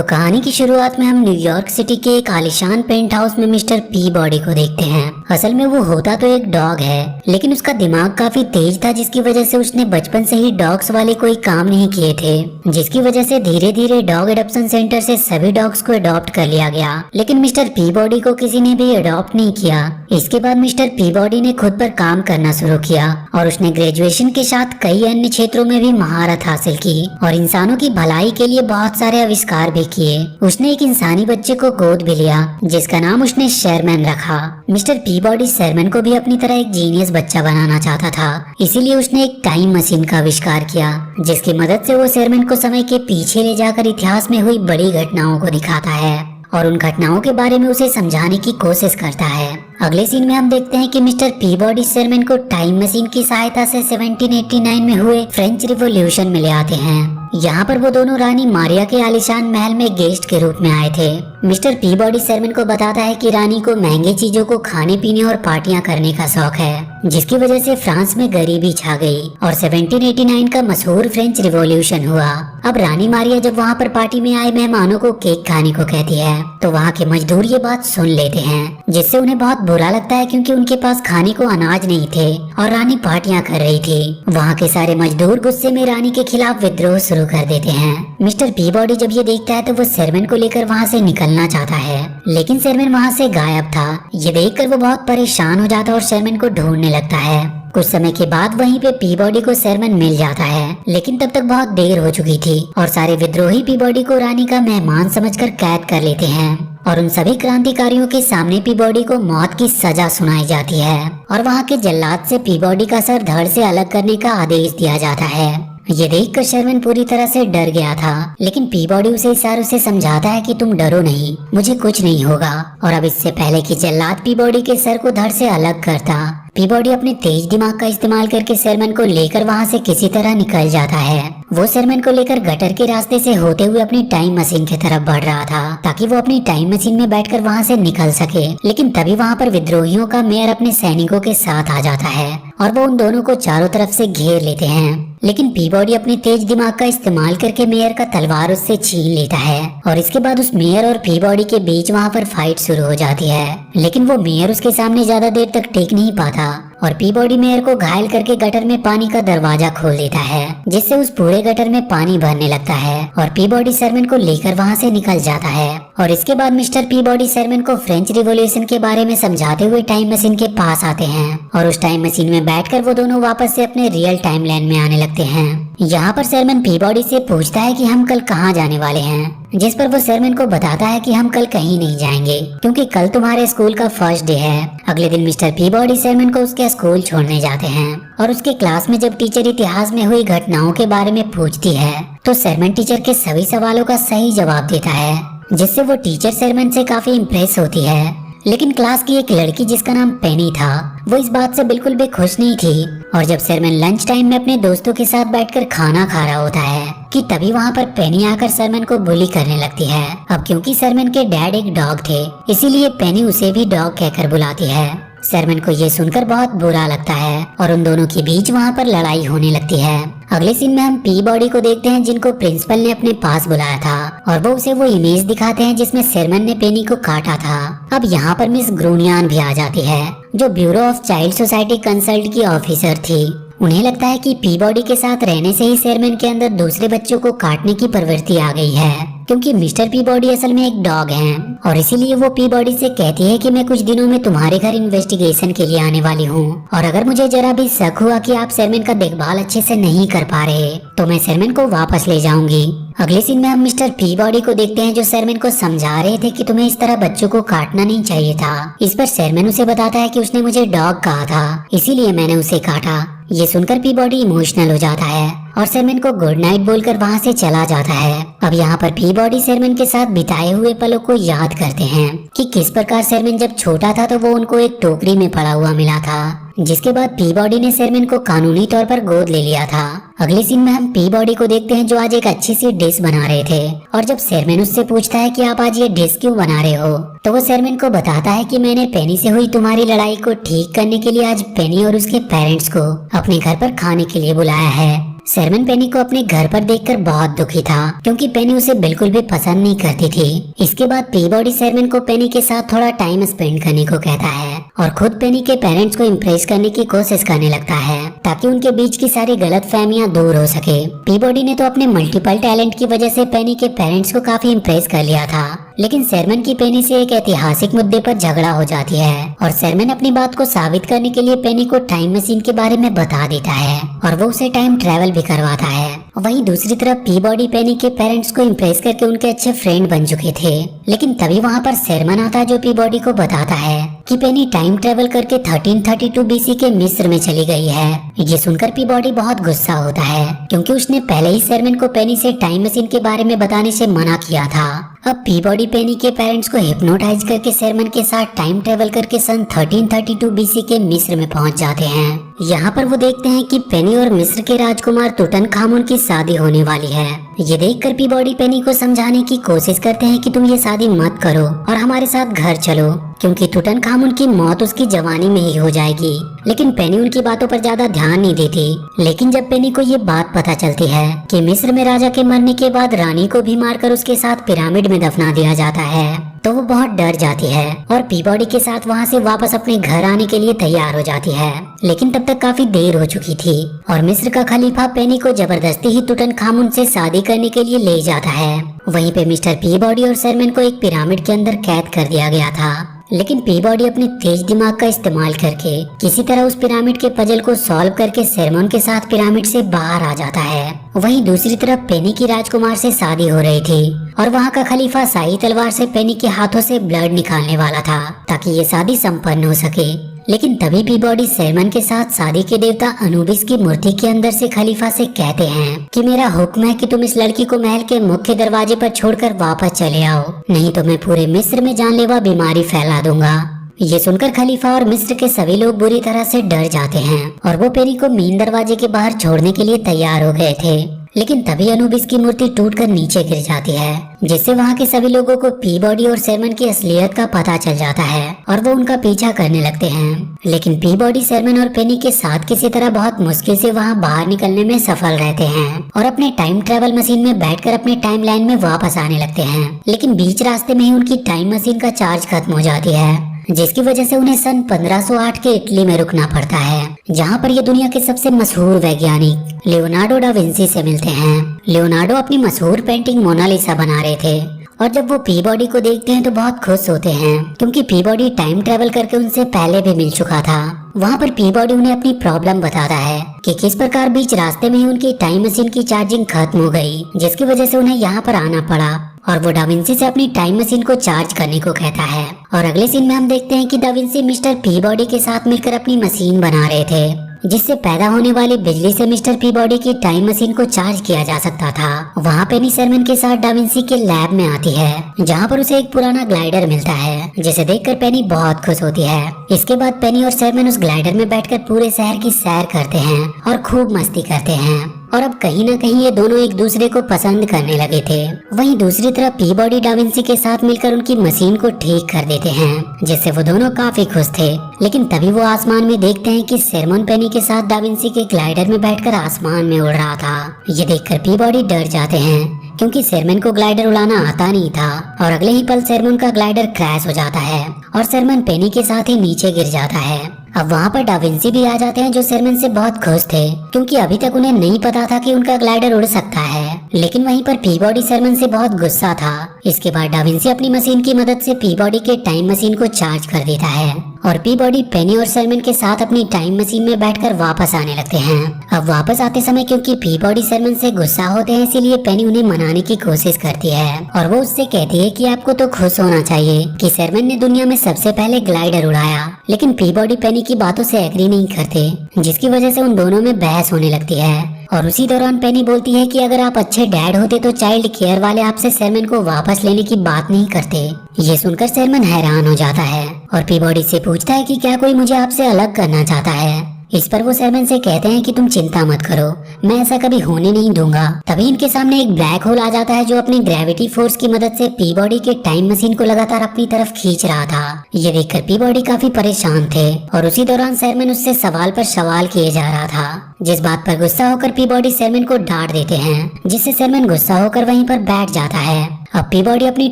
तो कहानी की शुरुआत में हम न्यूयॉर्क सिटी के एक आलीशान पेंट हाउस में मिस्टर पी बॉडी को देखते हैं। असल में वो होता तो एक डॉग है, लेकिन उसका दिमाग काफी तेज था, जिसकी वजह से उसने बचपन से ही डॉग्स वाले कोई काम नहीं किए थे, जिसकी वजह से धीरे धीरे डॉग एडॉप्शन सेंटर से सभी डॉग्स को अडॉप्ट कर लिया गया। लेकिन मिस्टर पी बॉडी को किसी ने भी अडॉप्ट नहीं किया। इसके बाद मिस्टर पी बॉडी ने खुद पर काम करना शुरू किया और उसने ग्रेजुएशन के साथ कई अन्य क्षेत्रों में भी महारत हासिल की और इंसानों की भलाई के लिए बहुत सारे आविष्कार भी किए। उसने एक इंसानी बच्चे को गोद भी लिया, जिसका नाम उसने शेरमैन रखा। मिस्टर पी बॉडी शेरमैन को भी अपनी तरह एक जीनियस बच्चा बनाना चाहता था, इसीलिए उसने एक टाइम मशीन का आविष्कार किया, जिसकी मदद से वो शेरमैन को समय के पीछे ले जाकर इतिहास में हुई बड़ी घटनाओं को दिखाता है और उन घटनाओं के बारे में उसे समझाने की कोशिश करता है। अगले सीन में हम देखते हैं कि मिस्टर पी बॉडी शेरमैन को टाइम मशीन की सहायता से 1789 में हुए फ्रेंच रिवॉल्यूशन में ले आते हैं। यहाँ पर वो दोनों रानी मारिया के आलीशान महल में गेस्ट के रूप में आए थे। मिस्टर पी बॉडी शेरमैन को बताता है कि रानी को महंगी चीजों को खाने पीने और पार्टियां करने का शौक है, जिसकी वजह से फ्रांस में गरीबी छा गई और 1789 का मशहूर फ्रेंच रिवॉल्यूशन हुआ। अब रानी मारिया जब वहाँ पर पार्टी में आए मेहमानों को केक खाने को कहती है, तो वहाँ के मजदूर ये बात सुन लेते हैं, जिससे उन्हें बहुत बुरा लगता है, क्योंकि उनके पास खाने को अनाज नहीं थे और रानी पार्टियां कर रही थी। वहाँ के सारे मजदूर गुस्से में रानी के खिलाफ विद्रोह शुरू कर देते हैं। मिस्टर पी बॉडी जब ये देखता है तो वो शेरमैन को लेकर वहाँ से निकलना चाहता है, लेकिन शेरमैन वहाँ से गायब था। ये देखकर वो बहुत परेशान हो जाता है और शेरमैन को ढूंढने लगता है। कुछ समय के बाद वहीं पे पी बॉडी को शेरमैन मिल जाता है, लेकिन तब तक बहुत देर हो चुकी थी और सारे विद्रोही पी बॉडी को रानी का मेहमान समझकर कैद कर लेते हैं और उन सभी क्रांतिकारियों के सामने पी बॉडी को मौत की सजा सुनाई जाती है और वहाँ के जल्लाद से पी बॉडी का सर धड़ से अलग करने का आदेश दिया जाता है। ये देखकर शेरमैन पूरी तरह से डर गया था, लेकिन पी बॉडी उसे इशारों से समझाता है कि तुम डरो नहीं, मुझे कुछ नहीं होगा। और अब इससे पहले कि जल्लाद पी बॉडी के सर को धड़ से अलग करता, पी बॉडी अपने तेज दिमाग का इस्तेमाल करके शेरमैन को लेकर वहाँ से किसी तरह निकल जाता है। वो शेरमैन को लेकर गटर के रास्ते से होते हुए अपनी टाइम मशीन की तरफ बढ़ रहा था, ताकि वो अपनी टाइम मशीन में बैठकर वहाँ से निकल सके। लेकिन तभी वहाँ पर विद्रोहियों का मेयर अपने सैनिकों के साथ आ जाता है और वो उन दोनों को चारों तरफ से घेर लेते हैं। लेकिन पी बॉडी अपने तेज दिमाग का इस्तेमाल करके मेयर का तलवार उससे छीन लेता है और इसके बाद उस मेयर और पी बॉडी के बीच वहाँ पर फाइट शुरू हो जाती है। लेकिन वो मेयर उसके सामने ज्यादा देर तक टिक नहीं पाता और पी बॉडी मेयर को घायल करके गटर में पानी का दरवाजा खोल देता है, जिससे उस पूरे गटर में पानी भरने लगता है और पी बॉडी शेरमैन को लेकर वहाँ से निकल जाता है। और इसके बाद मिस्टर पी बॉडी शेरमैन को फ्रेंच रिवॉल्यूशन के बारे में समझाते हुए टाइम मशीन के पास आते हैं और उस टाइम मशीन में बैठकर वो दोनों वापस से अपने रियल टाइम लाइन में आने लगते हैं। यहाँ पर शेरमैन पी बॉडी से पूछता है कि हम कल कहाँ जाने वाले हैं, जिस पर वो शेरमैन को बताता है कि हम कल कहीं नहीं जाएंगे, क्योंकि कल तुम्हारे स्कूल का फर्स्ट डे है। अगले दिन मिस्टर पी बॉडी शेरमैन को उसके स्कूल छोड़ने जाते हैं और उसके क्लास में जब टीचर इतिहास में हुई घटनाओं के बारे में पूछती है, तो शेरमैन टीचर के सभी सवालों का सही जवाब देता है, जिससे वो टीचर शेरमैन से काफी इम्प्रेस होती है। लेकिन क्लास की एक लड़की जिसका नाम पेनी था, वो इस बात से बिल्कुल भी खुश नहीं थी और जब शेरमैन लंच टाइम में अपने दोस्तों के साथ बैठकर खाना खा रहा होता है कि तभी वहाँ पर पेनी आकर शेरमैन को बुली करने लगती है। अब क्योंकि शेरमैन के डैड एक डॉग थे, इसीलिए पेनी उसे भी डॉग कहकर बुलाती है। शेरमैन को ये सुनकर बहुत बुरा लगता है और उन दोनों के बीच वहाँ पर लड़ाई होने लगती है। अगले सीन में हम पी बॉडी को देखते हैं, जिनको प्रिंसिपल ने अपने पास बुलाया था और वो उसे वो इमेज दिखाते हैं जिसमें शेरमैन ने पेनी को काटा था। अब यहाँ पर मिस ग्रूनियान भी आ जाती है, जो bureau of child society consult की ऑफिसर थी। उन्हें लगता है कि पी बॉडी के साथ रहने से ही शेरमैन के अंदर दूसरे बच्चों को काटने की प्रवृत्ति आ गई है, क्योंकि मिस्टर पी बॉडी असल में एक डॉग हैं और इसीलिए वो पी बॉडी से कहती है कि मैं कुछ दिनों में तुम्हारे घर इन्वेस्टिगेशन के लिए आने वाली हूँ और अगर मुझे जरा भी शक हुआ कि आप शेरमैन का देखभाल अच्छे से नहीं कर पा रहे, तो मैं शेरमैन को वापस ले जाऊंगी। अगले सीन में हम मिस्टर पी बॉडी को देखते हैं, जो शेरमैन को समझा रहे थे कि तुम्हें इस तरह बच्चों को काटना नहीं चाहिए था। इस पर शेरमैन उसे बताता है कि उसने मुझे डॉग कहा था, इसीलिए मैंने उसे काटा। ये सुनकर पी बॉडी इमोशनल हो जाता है और शेरमैन को गुड नाइट बोलकर वहाँ से चला जाता है। अब यहाँ पर पी बॉडी शेरमैन के साथ बिताए हुए पलों को याद करते हैं कि किस प्रकार शेरमैन जब छोटा था तो वो उनको एक टोकरी में पड़ा हुआ मिला था, जिसके बाद पी बॉडी ने शेरमैन को कानूनी तौर पर गोद ले लिया था। अगले सीन में हम पी बॉडी को देखते हैं, जो आज एक अच्छी सी डिश बना रहे थे और जब शेरमैन उससे पूछता है कि आप आज ये डिश क्यों बना रहे हो, तो वो शेरमैन को बताता है कि मैंने पेनी से हुई तुम्हारी लड़ाई को ठीक करने के लिए आज पेनी और उसके पेरेंट्स को अपने घर पर खाने के लिए बुलाया है। शर्मन पेनी को अपने घर पर देखकर बहुत दुखी था क्योंकि पेनी उसे बिल्कुल भी पसंद नहीं करती थी। इसके बाद पीबॉडी शर्मन को पेनी के साथ थोड़ा टाइम स्पेंड करने को कहता है और खुद पेनी के पेरेंट्स को इम्प्रेस करने की कोशिश करने लगता है ताकि उनके बीच की सारी गलतफहमियां दूर हो सके। पीबॉडी ने तो अपने मल्टीपल टैलेंट की वजह से पेनी के पेरेंट्स को काफी इम्प्रेस कर लिया था, लेकिन शर्मन की पेनी से एक ऐतिहासिक मुद्दे पर झगड़ा हो जाती है और शर्मन अपनी बात को साबित करने के लिए पेनी को टाइम मशीन के बारे में बता देता है और वो उसे टाइम ट्रेवल भी करवाता है। वहीं दूसरी तरफ पीबॉडी पेनी के पेरेंट्स को इम्प्रेस करके उनके अच्छे फ्रेंड बन चुके थे, लेकिन तभी वहाँ पर शर्मन आता है जो पीबॉडी को बताता है कि पेनी टाइम ट्रेवल करके 1332 बीसी के मिस्र में चली गई है। ये सुनकर पीबॉडी बहुत गुस्सा होता है क्योंकि उसने पहले ही शर्मन को पेनी से टाइम मशीन के बारे में बताने से मना किया था। अब पीबॉडी पेनी के पेरेंट्स को हिप्नोटाइज करके शर्मन के साथ टाइम ट्रेवल करके सन 1332 बीसी के मिस्र में पहुंच जाते हैं। यहाँ पर वो देखते हैं कि पेनी और मिस्र के राजकुमार तुतनखामुन की शादी होने वाली है। ये देखकर पीबॉडी पेनी को समझाने की कोशिश करते हैं कि तुम ये शादी मत करो और हमारे साथ घर चलो क्योंकि तुतनखामुन की मौत उसकी जवानी में ही हो जाएगी। लेकिन पेनी उनकी बातों पर ज्यादा ध्यान नहीं देती। लेकिन जब पेनी को ये बात पता चलती है कि मिस्र में राजा के मरने के बाद रानी को भी मारकर उसके साथ पिरामिड में दफना दिया जाता है तो वो बहुत डर जाती है और पीबॉडी के साथ वहाँ से वापस अपने घर आने के लिए तैयार हो जाती है। लेकिन तब तक काफी देर हो चुकी थी और मिस्र का खलीफा पेनी को जबरदस्ती ही तुतनखामुन से शादी करने के लिए ले जाता है। वहीं पे मिस्टर पीबॉडी और शर्मन को एक पिरामिड के अंदर कैद कर दिया गया था, लेकिन पीबॉडी अपने तेज दिमाग का इस्तेमाल करके किसी तरह उस पिरामिड के पजल को सॉल्व करके शर्मन के साथ पिरामिड से बाहर आ जाता है। वहीं दूसरी तरफ पेनी की राजकुमार से शादी हो रही थी और वहाँ का खलीफा शाही तलवार से पेनी के हाथों से ब्लड निकालने वाला था ताकि ये शादी संपन्न हो सके। लेकिन तभी पीबॉडी शर्मन के साथ शादी के देवता अनुबिस की मूर्ति के अंदर से खलीफा से कहते हैं कि मेरा हुक्म है कि तुम इस लड़की को महल के मुख्य दरवाजे पर छोड़कर वापस चले आओ, नहीं तो मैं पूरे मिस्र में जानलेवा बीमारी फैला दूंगा। ये सुनकर खलीफा और मिस्र के सभी लोग बुरी तरह से डर जाते हैं और वो पेनी को मेन दरवाजे के बाहर छोड़ने के लिए तैयार हो गए थे। लेकिन तभी अनुबिस की मूर्ति टूटकर नीचे गिर जाती है जिससे वहाँ के सभी लोगों को पीबॉडी और शर्मन की असलियत का पता चल जाता है और वो उनका पीछा करने लगते हैं। लेकिन पीबॉडी शर्मन और पेनी के साथ किसी तरह बहुत मुश्किल से वहाँ बाहर निकलने में सफल रहते हैं और अपने टाइम ट्रेवल मशीन में बैठकर अपने टाइम लाइन में वापस आने लगते हैं। लेकिन बीच रास्ते में ही उनकी टाइम मशीन का चार्ज खत्म हो जाती है जिसकी वजह से उन्हें सन 1508 के इटली में रुकना पड़ता है, जहां पर ये दुनिया के सबसे मशहूर वैज्ञानिक लियोनार्डो डा विंसी से मिलते हैं। लियोनार्डो अपनी मशहूर पेंटिंग मोनालिसा बना रहे थे और जब वो पीबॉडी को देखते हैं तो बहुत खुश होते हैं क्योंकि पीबॉडी टाइम ट्रेवल करके उनसे पहले भी मिल चुका था। वहाँ पर पीबॉडी उन्हें अपनी प्रॉब्लम बताता है कि किस प्रकार बीच रास्ते में ही उनकी टाइम मशीन की चार्जिंग खत्म हो गई जिसकी वजह से उन्हें यहाँ पर आना पड़ा और वो डा विंसी से अपनी टाइम मशीन को चार्ज करने को कहता है। और अगले सीन में हम देखते हैं कि डा विंसी मिस्टर पीबॉडी के साथ मिलकर अपनी मशीन बना रहे थे जिससे पैदा होने वाली बिजली से मिस्टर पीबॉडी की टाइम मशीन को चार्ज किया जा सकता था। वहाँ पेनी शर्मन के साथ डा विंसी के लैब में आती है जहाँ पर उसे एक पुराना ग्लाइडर मिलता है जिसे देखकर पेनी बहुत खुश होती है। इसके बाद पेनी और शर्मन उस ग्लाइडर में बैठकर पूरे शहर की सैर करते हैं और खूब मस्ती करते हैं और अब कहीं ना कहीं ये दोनों एक दूसरे को पसंद करने लगे थे। वहीं दूसरी तरफ पीबॉडी डा विंसी के साथ मिलकर उनकी मशीन को ठीक कर देते हैं जिससे वो दोनों काफी खुश थे। लेकिन तभी वो आसमान में देखते हैं कि शर्मन पेनी के साथ डा विंसी के ग्लाइडर में बैठकर आसमान में उड़ रहा था। ये देखकर पीबॉडी डर जाते हैं क्योंकि शर्मन को ग्लाइडर उड़ाना आता नहीं था और अगले ही पल शर्मन का ग्लाइडर क्रैश हो जाता है और शर्मन पेनी के साथ ही नीचे गिर जाता है। अब वहाँ पर डा विंसी भी आ जाते हैं जो शर्मन से बहुत खुश थे क्योंकि अभी तक उन्हें नहीं पता था कि उनका ग्लाइडर उड़ सकता है। लेकिन वहीं पर पीबॉडी शर्मन से बहुत गुस्सा था। इसके बाद डा विंसी अपनी मशीन की मदद से पीबॉडी के टाइम मशीन को चार्ज कर देता है और पीबॉडी पेनी और शर्मन के साथ अपनी टाइम मशीन में बैठकर वापस आने लगते हैं। अब वापस आते समय क्योंकि पीबॉडी शर्मन से गुस्सा होते हैं इसीलिए पेनी उन्हें मनाने की कोशिश करती है और वो उससे कहती है कि आपको तो खुश होना चाहिए कि शर्मन ने दुनिया में सबसे पहले ग्लाइडर उड़ाया। लेकिन पीबॉडी पेनी की बातों से एग्री नहीं करते जिसकी वजह से उन दोनों में बहस होने लगती है। और उसी दौरान पेनी बोलती है कि अगर आप अच्छे डैड होते तो चाइल्ड केयर वाले आपसे शर्मन को वापस लेने की बात नहीं करते। ये सुनकर शर्मन हैरान हो जाता है और पीबॉडी से पूछता है कि क्या कोई मुझे आपसे अलग करना चाहता है। इस पर वो शेरमैन से कहते हैं कि तुम चिंता मत करो, मैं ऐसा कभी होने नहीं दूंगा। तभी इनके सामने एक ब्लैक होल आ जाता है जो अपनी ग्रेविटी फोर्स की मदद से पीबॉडी के टाइम मशीन को लगातार अपनी तरफ खींच रहा था। ये देखकर पीबॉडी काफी परेशान थे और उसी दौरान शेरमैन उससे सवाल पर सवाल किए जा रहा था, जिस बात पर गुस्सा होकर पीबॉडी शेरमैन को डांट देते हैं, जिससे शेरमैन गुस्सा होकर वहीं पर बैठ जाता है। अब पीबॉडी अपनी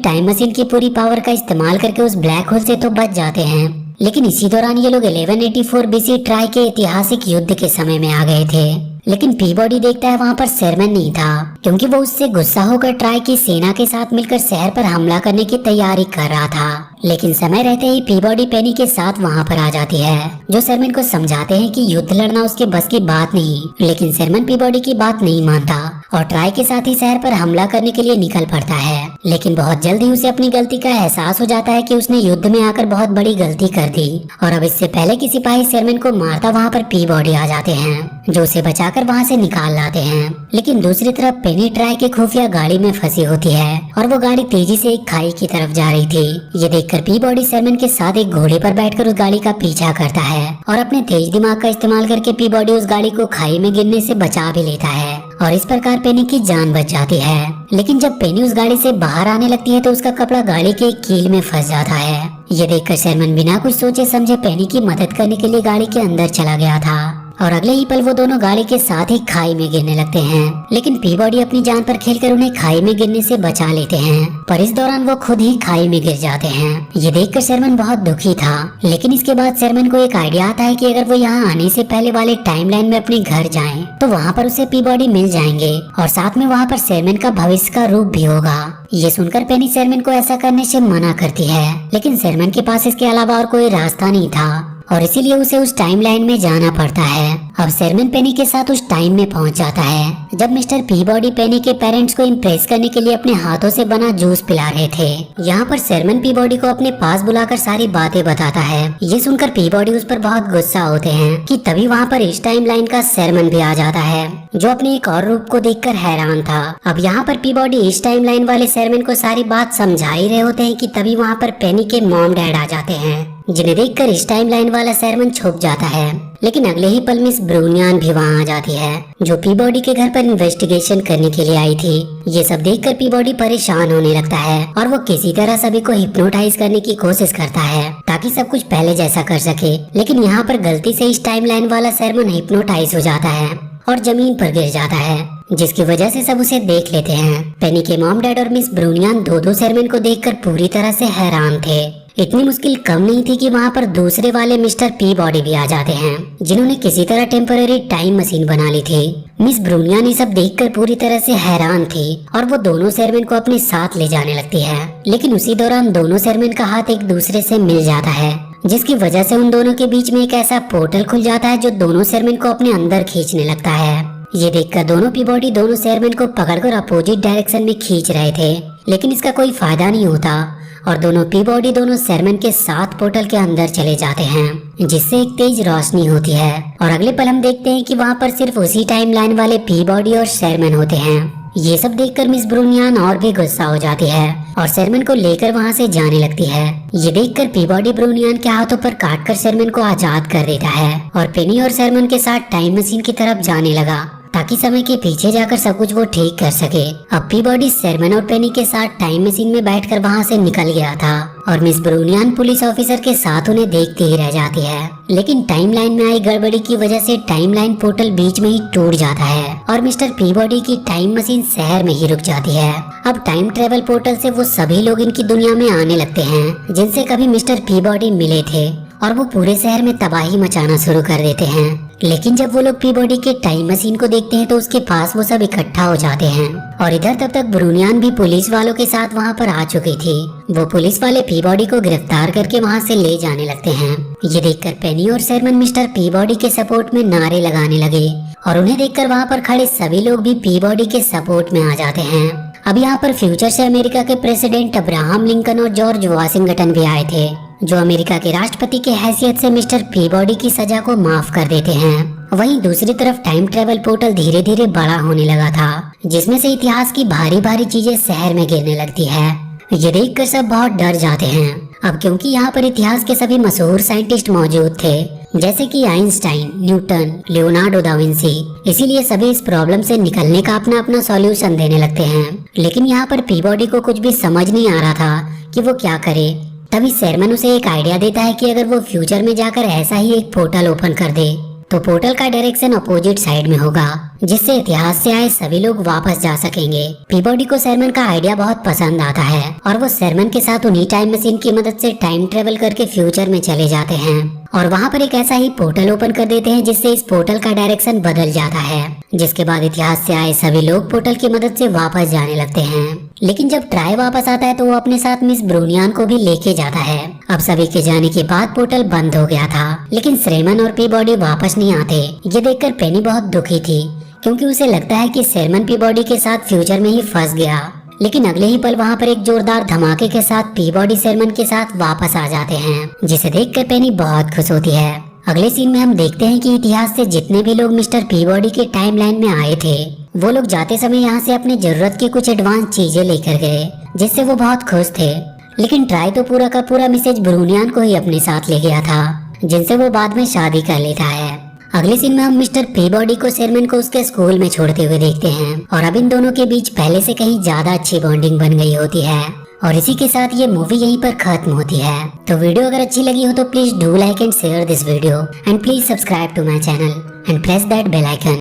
टाइम मशीन की पूरी पावर का इस्तेमाल करके उस ब्लैक होल से तो बच जाते हैं, लेकिन इसी दौरान ये लोग 1184 बीसी ट्राई के ऐतिहासिक युद्ध के समय में आ गए थे। लेकिन पीबॉडी देखता है वहाँ पर शेरमैन नहीं था, क्योंकि वो उससे गुस्सा होकर ट्राई की सेना के साथ मिलकर शहर पर हमला करने की तैयारी कर रहा था। लेकिन समय रहते ही पीबॉडी पेनी के साथ वहाँ पर आ जाती है, जो शेरमैन को समझाते हैं कि युद्ध लड़ना उसके बस की बात नहीं। लेकिन शेरमैन पीबॉडी की बात नहीं मानता और ट्राई के साथ ही शहर पर हमला करने के लिए निकल पड़ता है। लेकिन बहुत जल्द ही उसे अपनी गलती का एहसास हो जाता है कि उसने युद्ध में आकर बहुत बड़ी गलती कर दी और अब इससे पहले कि सिपाही शेरमैन को मारता वहाँ पर पीबॉडी आ जाते हैं, जो उसे बचाकर वहाँ से निकाल लाते हैं। लेकिन दूसरी तरफ पेनी ट्राई के खुफिया गाड़ी में फंसी होती है और वो गाड़ी तेजी से एक खाई की तरफ जा रही थी। ये देखकर पीबॉडी शेरमैन के साथ एक घोड़े पर बैठकर उस गाड़ी का पीछा करता है और अपने तेज दिमाग का इस्तेमाल करके पीबॉडी उस गाड़ी को खाई में गिरने से बचा भी लेता है और इस प्रकार पेनी की जान बच जाती है। लेकिन जब पेनी उस गाड़ी से बाहर आने लगती है तो उसका कपड़ा गाड़ी के कील में फंस जाता है। ये देखकर शेरमैन बिना कुछ सोचे समझे पेनी की मदद करने के लिए गाड़ी के अंदर चला गया था और अगले ही पल वो दोनों गाड़ी के साथ ही खाई में गिरने लगते हैं। लेकिन पीबॉडी अपनी जान पर खेलकर उन्हें खाई में गिरने से बचा लेते हैं, पर इस दौरान वो खुद ही खाई में गिर जाते हैं। ये देखकर शेरमैन बहुत दुखी था, लेकिन इसके बाद शेरमैन को एक आइडिया आता है कि अगर वो यहाँ आने से पहले वाले टाइमलाइन में अपने घर जाएं, तो वहाँ पर उसे पीबॉडी मिल जाएंगे और साथ में वहाँ पर शेरमैन का भविष्य का रूप भी होगा। ये सुनकर पेनी शेरमैन को ऐसा करने से मना करती है, लेकिन शेरमैन के पास इसके अलावा और कोई रास्ता नहीं था और इसीलिए उसे उस टाइमलाइन में जाना पड़ता है। अब शेरमैन पेनी के साथ उस टाइम में पहुंच जाता है जब मिस्टर पीबॉडी पेनी के पेरेंट्स को इम्प्रेस करने के लिए अपने हाथों से बना जूस पिला रहे थे। यहाँ पर शेरमैन पीबॉडी को अपने पास बुलाकर सारी बातें बताता है। ये सुनकर पीबॉडी उस पर बहुत गुस्सा होते हैं कि तभी वहाँ पर इस टाइमलाइन का शेरमैन भी आ जाता है, जो अपने एक और रूप को देखकर हैरान था। अब यहाँ पर पीबॉडी इस टाइमलाइन वाले शेरमैन को सारी बात समझा ही रहे होते हैं कि तभी वहाँ पर पेनी के मॉम डैड आ जाते हैं, जिन्हें देखकर इस टाइमलाइन वाला शेरमैन छुप जाता है। लेकिन अगले ही पल मिस ब्रूनियान भी वहाँ आ जाती है, जो पीबॉडी के घर पर इन्वेस्टिगेशन करने के लिए आई थी। ये सब देखकर पीबॉडी परेशान होने लगता है और वो किसी तरह सभी को हिप्नोटाइज करने की कोशिश करता है ताकि सब कुछ पहले जैसा कर सके। लेकिन यहाँ पर गलती से इस टाइमलाइन वाला शेरमैन हिप्नोटाइज हो जाता है और जमीन पर गिर जाता है, जिसकी वजह से सब उसे देख लेते हैं। पेनी के मॉम डैड और मिस ब्रूनियान दो शेरमैन को देखकर पूरी तरह से हैरान थे। इतनी मुश्किल कम नहीं थी कि वहाँ पर दूसरे वाले मिस्टर पीबॉडी भी आ जाते हैं, जिन्होंने किसी तरह टेम्पररी टाइम मशीन बना ली थी। मिस ब्रूनियान ये सब देखकर पूरी तरह से हैरान थी और वो दोनों शेरमैन को अपने साथ ले जाने लगती है। लेकिन उसी दौरान दोनों शेरमैन का हाथ एक दूसरे से मिल जाता है, जिसकी वजह से उन दोनों के बीच में एक ऐसा पोर्टल खुल जाता है जो दोनों शेरमैन को अपने अंदर खींचने लगता है। ये देखकर दोनों पीबॉडी दोनों शेरमैन को पकड़कर अपोजिट डायरेक्शन में खींच रहे थे, लेकिन इसका कोई फायदा नहीं होता और दोनों पीबॉडी दोनों शेरमैन के साथ पोर्टल के अंदर चले जाते हैं, जिससे एक तेज रोशनी होती है और अगले पल हम देखते हैं कि वहाँ पर सिर्फ उसी टाइमलाइन वाले पीबॉडी और शेरमैन होते हैं। ये सब देखकर मिस ब्रूनियान और भी गुस्सा हो जाती है और शेरमैन को लेकर वहाँ से जाने लगती है। ये देखकर पीबॉडी ब्रूनियान के हाथों पर काटकर शेरमैन को आजाद कर देता है और पेनी और शेरमैन के साथ टाइम मशीन की तरफ जाने लगा ताकि समय के पीछे जाकर सब कुछ वो ठीक कर सके। अब पीबॉडी शेरमैन और पेनी के साथ टाइम मशीन में बैठकर वहाँ से निकल गया था और मिस ब्रूनियान पुलिस ऑफिसर के साथ उन्हें देखते ही रह जाती है। लेकिन टाइमलाइन में आई गड़बड़ी की वजह से टाइमलाइन पोर्टल बीच में ही टूट जाता है और मिस्टर पीबॉडी की टाइम मशीन शहर में ही रुक जाती है। अब टाइम ट्रेवल पोर्टल से वो सभी लोग इनकी दुनिया में आने लगते हैं जिनसे कभी मिस्टर पीबॉडी मिले थे और वो पूरे शहर में तबाही मचाना शुरू कर देते हैं। लेकिन जब वो लोग पीबॉडी के टाइम मशीन को देखते हैं तो उसके पास वो सब इकट्ठा हो जाते हैं और इधर तब तक ब्रूनियान भी पुलिस वालों के साथ वहाँ पर आ चुकी थी। वो पुलिस वाले पीबॉडी को गिरफ्तार करके वहाँ से ले जाने लगते हैं। ये देखकर पेनी और शेरमैन मिस्टर पीबॉडी के सपोर्ट में नारे लगाने लगे और उन्हें देखकर वहाँ पर खड़े सभी लोग भी पीबॉडी के सपोर्ट में आ जाते हैं। अब यहाँ पर फ्यूचर से अमेरिका के प्रेसिडेंट अब्राहम लिंकन और जॉर्ज वाशिंगटन भी आए थे, जो अमेरिका के राष्ट्रपति की हैसियत से मिस्टर पीबॉडी की सजा को माफ कर देते हैं। वहीं दूसरी तरफ टाइम ट्रेवल पोर्टल धीरे धीरे बड़ा होने लगा था, जिसमें से इतिहास की भारी भारी चीजें शहर में गिरने लगती है। ये देखकर सब बहुत डर जाते हैं। अब क्योंकि यहाँ पर इतिहास के सभी मशहूर साइंटिस्ट मौजूद थे, जैसे कि Einstein, Newton, Leonardo da Vinci. इसीलिए सभी इस प्रॉब्लम से निकलने का अपना अपना सॉल्यूशन देने लगते हैं। लेकिन यहाँ पर पीबॉडी को कुछ भी समझ नहीं आ रहा था कि वो क्या करे। तभी शेरमैन उसे एक आइडिया देता है कि अगर वो फ्यूचर में जाकर ऐसा ही एक पोर्टल ओपन कर दे तो पोर्टल का डायरेक्शन अपोजिट साइड में होगा, जिससे इतिहास से आए सभी लोग वापस जा सकेंगे। पीबॉडी को शेरमैन का आइडिया बहुत पसंद आता है और वो शेरमैन के साथ उन्हीं टाइम मशीन की मदद से टाइम ट्रेवल करके फ्यूचर में चले जाते हैं और वहाँ पर एक ऐसा ही पोर्टल ओपन कर देते हैं जिससे इस पोर्टल का डायरेक्शन बदल जाता है, जिसके बाद इतिहास से आए सभी लोग पोर्टल की मदद से वापस जाने लगते हैं। लेकिन जब ट्राई वापस आता है तो वो अपने साथ मिस ब्रूनियान को भी लेके जाता है। अब सभी के जाने के बाद पोर्टल बंद हो गया था, लेकिन शेरमैन और पीबॉडी वापस नहीं आते। ये देखकर पेनी बहुत दुखी थी क्योंकि उसे लगता है कि शेरमैन पीबॉडी के साथ फ्यूचर में ही फंस गया। लेकिन अगले ही पल वहाँ पर एक जोरदार धमाके के साथ पीबॉडी शेरमैन के साथ वापस आ जाते हैं, जिसे देखकर पेनी बहुत खुश होती है। अगले सीन में हम देखते हैं कि इतिहास से जितने भी लोग मिस्टर पीबॉडी के टाइमलाइन में आए थे वो लोग जाते समय यहाँ से अपनी जरूरत की कुछ एडवांस चीजें लेकर गए, जिससे वो बहुत खुश थे। लेकिन ट्राई तो पूरा का पूरा मिसेज ब्रूनियान को ही अपने साथ ले गया था, जिनसे वो बाद में शादी कर लेता है। अगले सीन में हम मिस्टर पीबॉडी को शेरमैन को उसके स्कूल में छोड़ते हुए देखते हैं और अब इन दोनों के बीच पहले से कहीं ज्यादा अच्छी बॉन्डिंग बन गई होती है। और इसी के साथ ये मूवी यहीं पर खत्म होती है। तो वीडियो अगर अच्छी लगी हो तो please do like and share this video and please subscribe to my channel and press that bell icon.